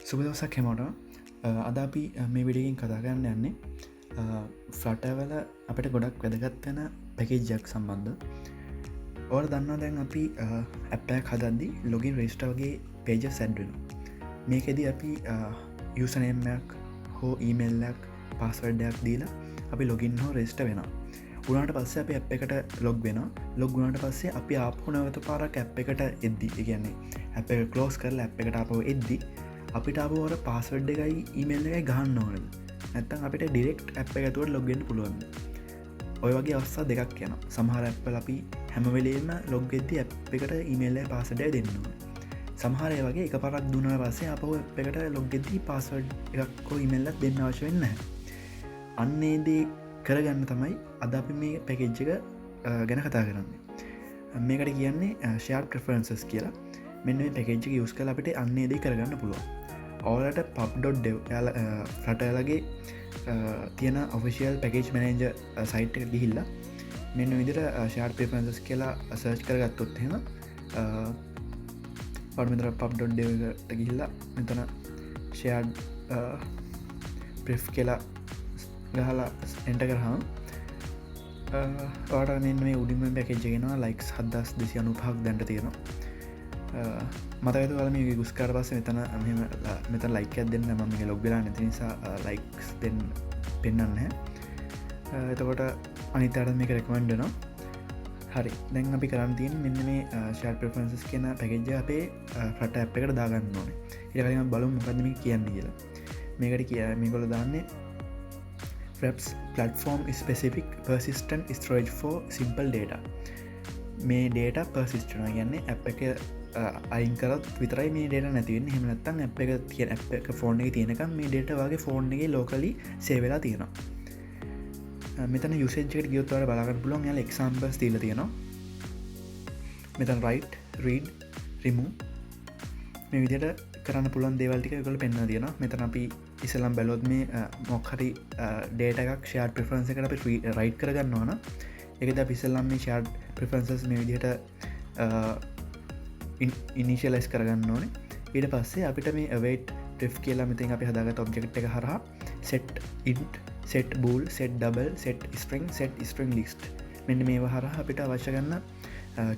සුබදවසක් හෙමෝට අද අපි මේ විඩියකින් කතා කරන්න යන්නේ ෆ්ලටවල අපට ගොඩක් වැදගත් වෙන පැකේජ්ජක් සම්බන්ධ ඕල දන්නා දැන් අපි ඇප්පෑක් හදද්දි ලොගින් රෙස්ට වගේ පේජ සැඩ්වෙන මේකෙද අපි යුසනම්මයක් හෝ ඊමල්ලක් පස්සවඩ්ඩයක් දීලා අපි ලොගින් හෝ රෙස්ට වෙන උනාට පස්සේ අප ඇප් එකට ලොග් වෙන ලොග් ගුණට පස්සේ අපි ආපහුනවත පාරක් ඇප් එකට එද්දි ඉගන්නේ ඇප එක කලෝස් කරලා ඇප් එකට අපව එද්දි අපිට අපවට පාස්වඩ් එකයි ඊමේල් එකයි ගහන්න ඕනද නැත්තන් අපිට ඩිරෙක්් ඇප් එකතුවට ලොග්ගෙන් පුළුවන් ඔය වගේ අවස්සා දෙකක් කියන සමහර ඇප්පල අපි හැමවෙලේම ලොග්ගෙද්දි ඇප් එකට ඊමේල්ල පාසඩය දෙන්නවා සමහරය වගේ එක පරක් දුන පස්සේ අප ඇප් එකට ලොග්ගෙදී පාස්වඩ් එකක්කෝ ඉමල්ලත් දෙන්න අවශ්‍ය වෙන්න අන්නේදී කරගන්න තමයි අද අපි මේ පැකෙජ්ජක ගැන කතා කරන්නේ මේකට කියන්නේ ෂයාර් ප්‍රෆරන්සස් කියලා මෙන්න මේ පැකෙජ්ජක යුස් කල අපිට අන්නේදී කරගන්න පුළුවන් ඕලට පබ්.ඩෙව් ෆටලගේ තියෙන ඔෆිසිියල් පැකේජ් මනේජ සයිට් එක ගිහිල්ලා මෙන්න විදිර ෂයාර් ප්‍රෆරන්සස් කියලා සර්ච් කරගත්තොත් හෙම පඩමිතර පබ්.ඩෙව්ට ගිහිල්ලා මෙතන ෂයාඩ් ප්‍රිෆ් කියලා ගහලා එන්ට කරහම වාට මෙන්න මේ උඩිම පැකෙජ්ගෙනවා ලයික්ස් හදස් දෙසි අනුපහක් දැන්ට තියෙනවා මතකතු වල මේ ගුස්කාර පස මෙතන මෙත ලයික දෙන්න ම මේ ලොග්ගලා නැති නිසා ලයික්ස් දෙන්න පෙන්න්න එතකොට අනිතට මේක රෙකමන්ඩනවා හරි දැන් අපි කරන්තින් මෙන්න මේ ෂාර් ප්‍රෆරන්සස් කියන පැකෙජ්ජ අපේ ෆට ඇප් එකට දාගන්න ඕනේ ඉරකම බලු මොකදම කියන්න කියලා මේකට කිය මේකොල දාන්නේ Fraps platform specific persistent storage for simple data මේ data persistent කියන්නේ ඇප් එක අයින්කරත් විතරයි මේ ඩේට නැතිවෙන්න හෙමනත්තන් ඇ් එක තිය ඇ් එක ෆෝන් එක තියෙනකම් මේ ඩේට වගේ ෆෝන් එක ලෝකලි සේවෙලා තියෙනවා මෙතන යුසේජ්කට ගියොත්වර බලාගන්න පුලොන් යාල එක්සම්පස් තිීල තියෙනවා මෙතන් රයිට් රීඩ් රිමූ මේ විදියට කරන්න පුළන් දේවල්ටික කළ පෙන්න්න තියෙන මෙතන අපි ඉසලම් බැලොත් මේ මොක්හරි ඩේට එකක් ෂයාඩ් ප්‍රෆරන්ස එකට අපි රයිට් කරගන්නවන එකද පිසල්ලම් මේ ෂයාඩ් ප්‍රෆරන්සස් මේ විදිහට ඉනිශලයිස් කරගන්න ඕනේ ඊට පස්සේ අපිට මේ අවේට් ට්‍රිෆ් කියලා මෙතින් අපි හදාගත් ඔබ්ජෙක්ට් එක හරහා set int set bool set double set string set string list මෙන්න මේ හරහා අපිට අවශ්‍ය ගන්න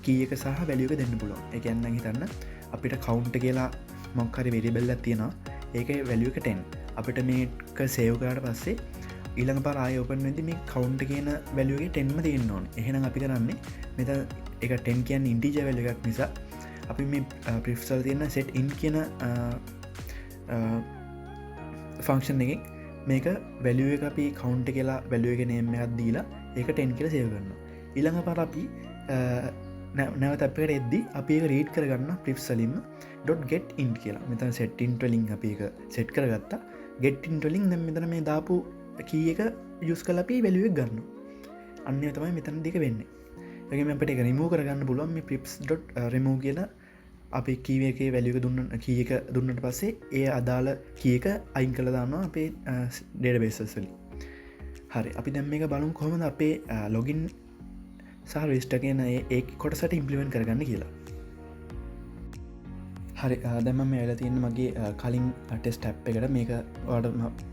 කීයක සහ වැලියක දෙන්න පුළුවන් එකන්න හිතන්න අපිට කවුන්ට කියලා මොක්හරි වෙරිබෙල්ල තියෙනවා ඒක වැලියක 10 අපිට මේක සේවකාට පස්සේ ඊළඟ පරාය ඔපන් වෙදි මේ කවුන්ට කියන වැලියගේ 10ම තියෙන්න ඕන එහෙනම් අපි කරන්නේ මෙත එක 10 කියන්න ඉන්ටිජ වැල එකක් නිසා අපි මේ ප්‍රිෆ්සල් තියන්න සෙට් ඉන් කියන ෆංක්ෂන් එක මේක වැලිුව එක අපි කවුන්ට කියලා වැලිුව එක නේමයක් දීලා ඒක 10 කියල සේවගන්න ඉළඟ පර අපි නැවත අපට එද්දි අපි රීඩ් කරගන්න ප්‍රිප්සලින්ම ඩොට් ඉන් කියලා මෙතන සෙට්ටින්ටලින් අපි එක සෙට් කරගත්තා ගෙට්ටින්ටලින් දැම් මෙතන මේ දාපු කී එක යුස් කල අපි වැලිුවක් ගන්න අන්න තමයි මෙතන දෙක වෙන්නේ ඒම අපට එක රිමූ කරගන්න පුළුවන් මේ පිප්ස්.රිමූ කියලා අපි කීවගේ වැලියක දුන්න කියක දුන්නට පස්සේ ඒ අදාළ කියක අයින් කළ දන්නවා අපේ ඩේට බේසස්වලි හරි අපි දැම් එක බලුම් කොහොමද අපේ ලොගින් සහ රෙස්ට කියන ඒ කොටසට ඉම්පලිමෙන්ට් කරගන්න කියලා හරි දැම මේ ඇල තියන්න මගේ කලින් ටෙස් ටැප් එකට මේක වාට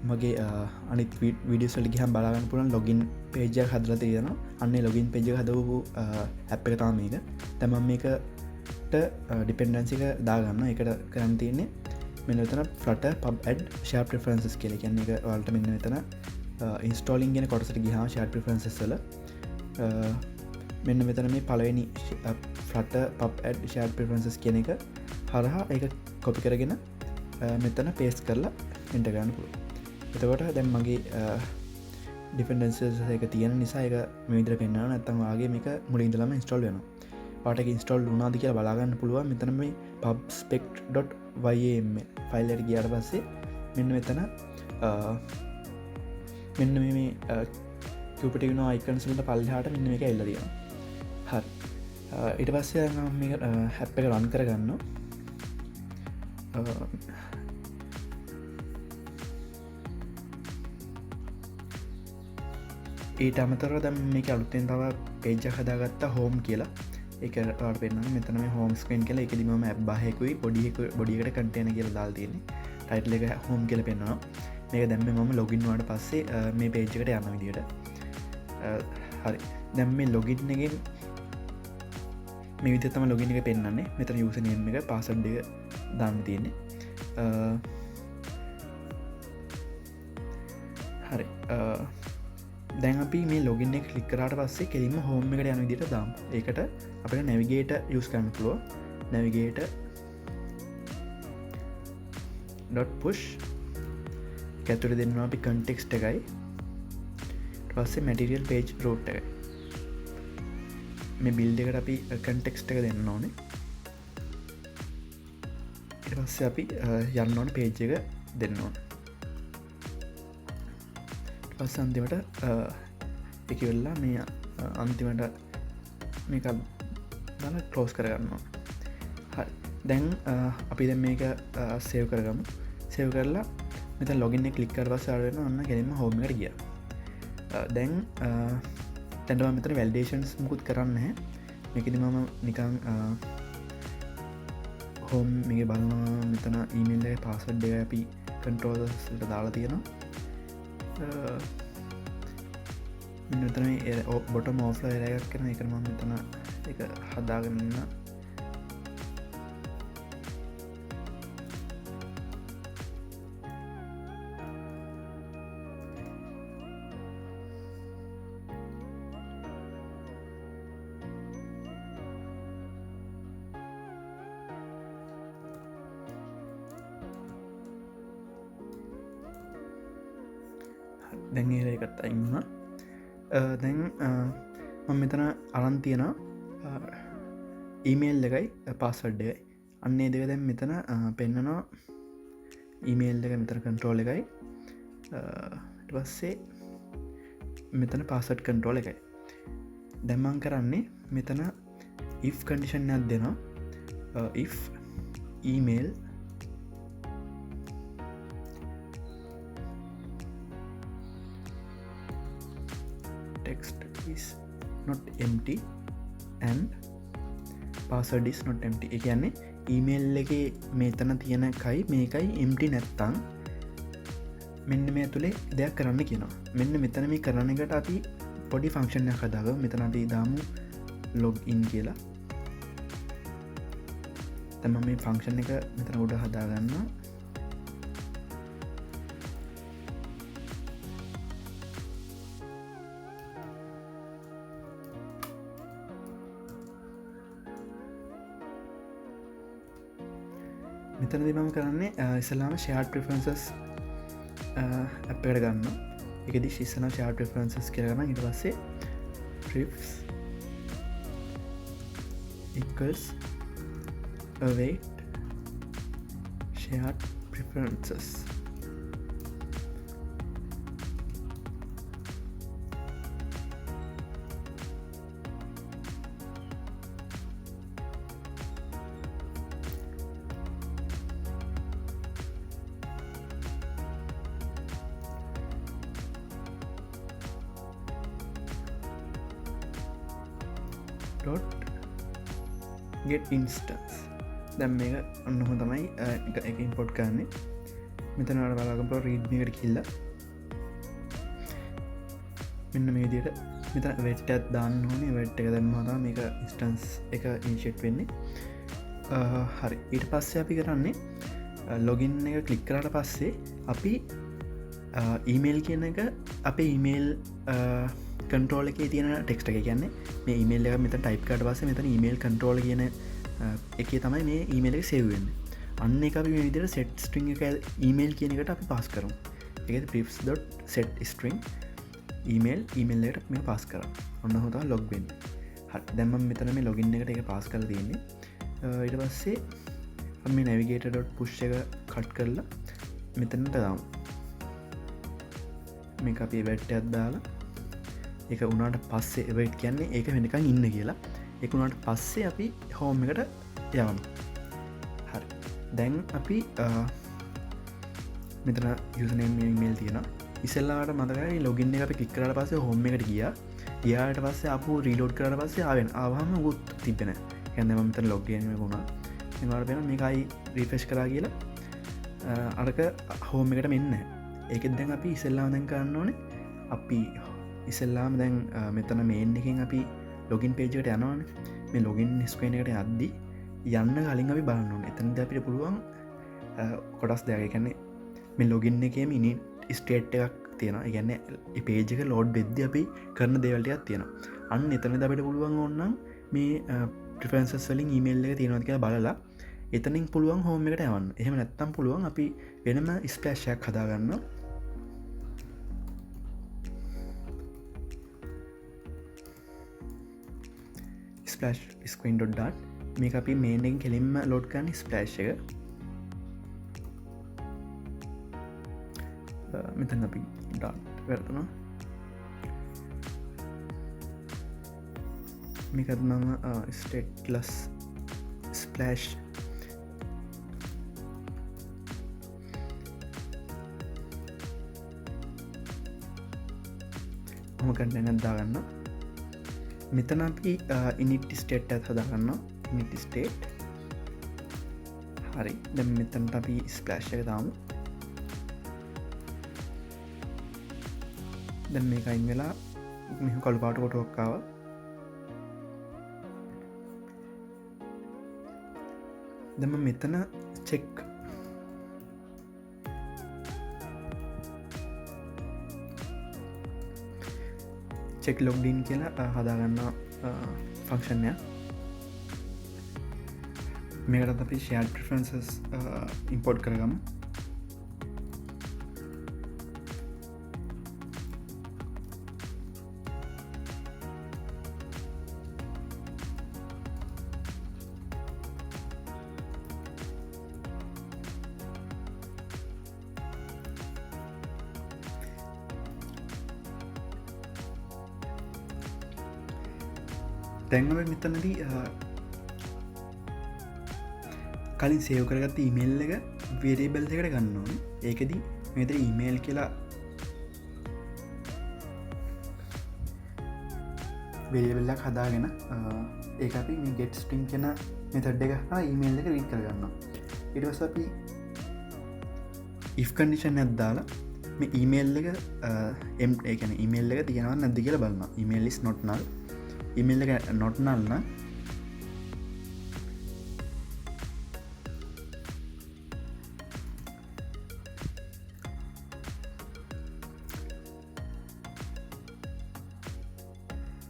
මගේ අනිත් විඩියස්වල ගහම් බලාගන්න පුළන් ලොගින් පේජ හදල තියෙන අන්නේ ලොගින් පේජ හදවපු ඇප් එක තාම මේක තැම මේකට ඩිපෙන්ඩන්සික දාගන්න එකට කරන්න තියන්නේ මෙතන ෆලට පබ් ඇඩ් ෂා ප්‍රෆරන්සස් කියල කියන්න එක වල්ට මෙන්න මෙතන ඉන්ස්ටෝලින් ගෙන කොටසට ගහා ෂා ප්‍රෆරන්සස්ල මෙන්න මෙතන මේ පලවෙනි ෆලට පබ් ඇඩ් ෂා ප්‍රෆරන්සස් කියන එක හරහා එක කොපි කරගෙන මෙතන පේස් කරලා ඉන්ටගන්න පුළුව එතකොට දැම් මගේ ඩිෆෙන්ඩන්ස එක තියෙන නිසා එක මිදර පෙන්න්න නැත්තම් වගේ මේක මුලින්දලම ඉස්ටෝල් වෙන පාටක ඉස්ටෝල් උනාද කියලා බලාගන්න පුළුව මෙතන මේ pubspec.ym ෆයිල්ලට ගියාට පස්සේ මෙන්න මෙතන මෙන්න මේ කපටින අයිකන්සලට පල්හාට මෙන්න එක එල්ලදීම හරි ඉට පස්සේ හැප් එක රන් කරගන්න ඊට අමතර දැම් මේක අලුත්තෙන් තව පේජ හදාගත්තා හෝම් කියලා එක පෙන්න්න මෙතන හෝම් ස්ක්‍රන් කල එක දිම බාහෙකුයි පොඩිකට කටයන කියල දාල් තියන්නේ ටයිටල් එක හෝම් කියල පෙන්න්නවා මේක දැම්ම මම ලොගින් වාට පස්සේ මේ පේජ්කට යන්න විදියට හරි දැම් මේ ලොගින් එක මේ විතම ලොගින එක පෙන්න්නේ මෙතන යුසනම එක පාසඩ් එක දාන්න තියෙන්නේ හරි දැන් අපි මේ ලොගින්න කලික්කරට පස්සේ කෙලින්ම හෝම එකට යන විදිට දාම් ඒකට අපට නැවිගේට යස් කරන්න පුළුව නැවිගේට .push ඇතුර දෙන්න අපි කන්ටෙක්ස්ට එකයි පස්සේ මැටිරියල් පේජ් රෝට් එක මේ බිල්ඩ එකට අපි කන්ටෙක්ස්ට එක දෙන්න ඕනේ පස්සේ අපි යන්න ඕන පේජ් එක දෙන්න ඕන පස්ස අන්තිමට එක වෙල්ලා මේ අන්තිමට මේක දල කලෝස් කරගන්නවා හරි දැන් අපි දැ මේක සේව් කරගමු සේව් කරලා මෙත ලොගින්න කලික්කර පස්සාරෙන ඔන්න ගැනීම හෝමට ගිය දැන් තැන්ටම මෙතර වැල්ඩේෂන්ස් මුකුත් කරන්න මේකද මම නිකං හෝම් මේ බලනවා මෙතන ඊමල්ල පාසඩ් එක අපි කන්ට්‍රෝල්ට දාලා තියෙනවා මෙතන බොට මෝෆ්ල එරයක් කරන එකම මෙතන එක හදාගන්න දැන් ඒකත් අයින්න දැන් මම මෙතන අරන් තියෙන ඊමේල් එකයි පාසඩ්ඩයි අන්නේ දෙක දැන් මෙතන පෙන්න්නනවා ඊමේල් එක මෙතර කන්ට්‍රෝල් එකයි පස්සේ මෙතන පාසට් කන්ට්‍රෝල් එකයි දැම්මන් කරන්නේ මෙතන if කඩිෂන් ඇත් දෙනවා if email text is not empty and password is not empty එක කියන්නේ ඊමේල් එක මේතන තියෙන කයි මේකයි empty නැත්තං මෙන්න මේ ඇතුළේ දෙයක් කරන්න කියනවා මෙන්න මෙතන මේ කරන එකට අපි පොඩි ෆංක්ෂන්යක් හදාග මෙතන අපි දාමු ලොග් ඉන් කියලා තම මේ ෆංක්ෂන් එක මෙතන උඩ හදාගන්න මෙතනදි මම කරන්නේ ඉස්සලාම shared preferences අප් එකට ගන්න එකදි ඉස්සලා shared preferences කියලා ගන්න ඊට පස්සේ prefs equals await shared preferences get instance දැම් මේක ඔන්නහ තමයි එක ඉම්පොට් කරන්නේ මෙතනට බලාගපුල රීඩ්මිකට කිල්ල මෙන්න මේදියට මෙතන වෙට්ට ඇත් දාන්න ඕනේ වෙට් එක දැම්මතා මේක ඉස්ටන්ස් එක ඉනිශෙට් වෙන්නේ හරි ඊට පස්සේ අපි කරන්නේ ලොගින් එක කලික් කරට පස්සේ අපි ඊමේල් කියන එක අපේ ඊමේල් කන්ට්‍රෝල එක තියෙන ටෙක්ට එක කියන්නේ මේ ඉමේල් එක මෙත ටයිප් කට පස්සේ මෙතන ඊමේල් කන්ට්‍රෝල කියන එක තමයි මේ ඊමේල් එක සෙව්වෙන්න අන්න එක අපි මේ විදිහට set string එක ඊමේල් කියන එකට අපි පාස් කරමු ඒකද prefs.set string email එකට මේ පාස් කරා ඔන්න හොතා ලොග් වෙන්නේ හරි දැන් මම මෙතන මේ ලොගින් එකට ඒක පාස් කරලා තියෙන්නේ ඊට පස්සේ අපි මේ navigator.push එක කට් කරලා මෙතනට දාමු මේක අපි event එකක් දාලා ඒක උනාට පස්සේ event කියන්නේ ඒක වෙනකන් ඉන්න කියලා ඒක උනාට පස්සේ අපි home එකට යවමු හරි දැන් අපි මෙතන username email තියෙනවා ඉස්සෙල්ලාට මතකයි ලොගින් එක අපි ක්ලික් කරලා පස්සේ home එකට ගියාට පස්සේ ආපහු රීලෝඩ් කරලා පස්සේ ආවම උත් තිබෙන්නේ නැහැ. කියන්නේ මම මෙතන log in එක වුණා. ඒකට වෙන මේකයි රිෆ්‍රෙෂ් කරා කියලා අරක හෝම එකට මෙන්න ඒකෙත් දැන් අපි ඉසෙල්ලාම දැන් කරන්න ඕනේ අපි ඉසෙල්ලාම දැන් මෙතන මේන් එකින් අපි ලොගින් පේජකට යනවාන මේ ලොගින් ස්කේන එකට අද්දි යන්න කලින් අපි බලන්න එතනද අපිට පුළුවන් කොටස් දෙයක් කන්නේ මේ ලොගින්න එකම ඉනි ස්ටේට් එකක් තියෙන ඉගන්න පේජක ලෝඩ් බෙද්ද අපි කරන දේවල්ටයක් තියෙන අන්න එතන අපිට පුළුවන් ඔන්නම් මේ ප්‍රෆන්සස් වලින් ඊමේල් එක තියෙනවද කියලා බලලා එතනින් පුළුවන් හෝම එකට යවන්න එහෙම නැත්තම් පුළුවන් අපි වෙනම ස්ප්ලෑෂයක් හදාගන්න ස්ප්ලෑෂ් ස්ක්‍රීන්.ඩට් මේ අපි මේනෙන් කෙලින්ම ලෝඩ් කරන්න ස්ප්ලෑෂ් එක මෙතන් අපි ඩට් වැරතුනා මේකත් මම ස්ටේට්ලස් ස්ප්ලෑෂ් මොකන්න නැද්දාගන්න මෙතන අපි ඉනිටි ස්ටේට් ඇත් හදාගන්න ඉනිටි ස්ටේට් හරි දැ මෙතන්ට අපි ස්ප්ලෑෂ් එක දාමු දැන් මේක අයින් වෙලා මෙහ කොල්පාට කොටොක්කාව දෙම මෙතන චෙක් චෙක් ලොග්ඩීන් කියලා හදාගන්න ෆක්ෂන්ය මේකට අපි shared preferences ඉම්පෝර්ට් කරගමු තැන්ව මෙතනදී කලින් සේව කරගත්ත ඊමේල් එක වේරියබල් එකට ගන්න ඕන ඒකදී මෙතන ඊමේල් කියලා වේරියබල්ලක් හදාගෙන ඒ අපි මේ get string කියන මෙතඩ් එක ඊමේල් එක රීඩ් කරගන්න ඊට පස්සේ අපි if condition එකක් දාලා මේ ඊමේල් එක ඒ කියන්නේ ඊමේල් එක තියෙනවද නැද්ද කියලා බලනවා email is not null email එක not null නම්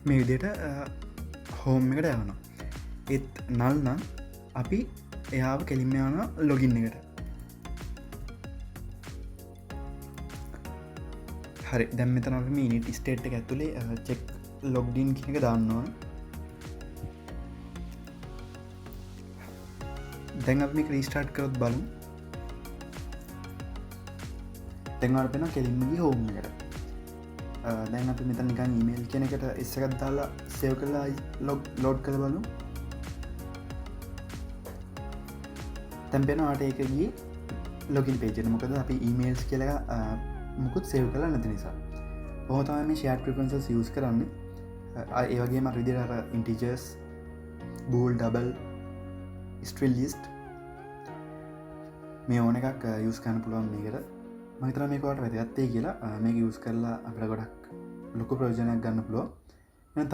මේ විදියට හෝම් එකට යවනවා ඒත් නල් නම් අපි එයාව කෙලින්ම යවනවා ලොගින් එකට හරි දැන් මෙතන අපි මේ ඉනිට් ස්ටේට් එක ඇතුලේ චෙක් ලොග්ඩින් කියන එක දාන්න ඕන දැන් අපි මේක රීස්ටාර්ට් කරොත් බලමු දැන් අපිට පේනවා කෙලින්ම ගිය හෝම් එකට දැන් අපි මෙතන නිකන් ඊමේල් කියන එකට S එකක් දාලා සේව් කරලා ලෝඩ් කරලා බලමු දැන් පේනවා ඒක ගියේ ලොගින් පේජ් එකට මොකද අපි ඊමේල්ස් කියලා මුකුත් සේව් කරලා නැති නිසා ඔහොම තමයි මේ shared preferences use කරන්නේ ඒ වගේම අර විදිහට අර integers bool double string list මේ ඕන එකක් use කරන්න පුළුවන් මේකට මම හිතනවා මේක ඔයාලට වැදගත් වෙයි කියලා මේක use කරලා අපිට ගොඩක් ලොකු ප්‍රයෝජනයක් ගන්න පුළුවන්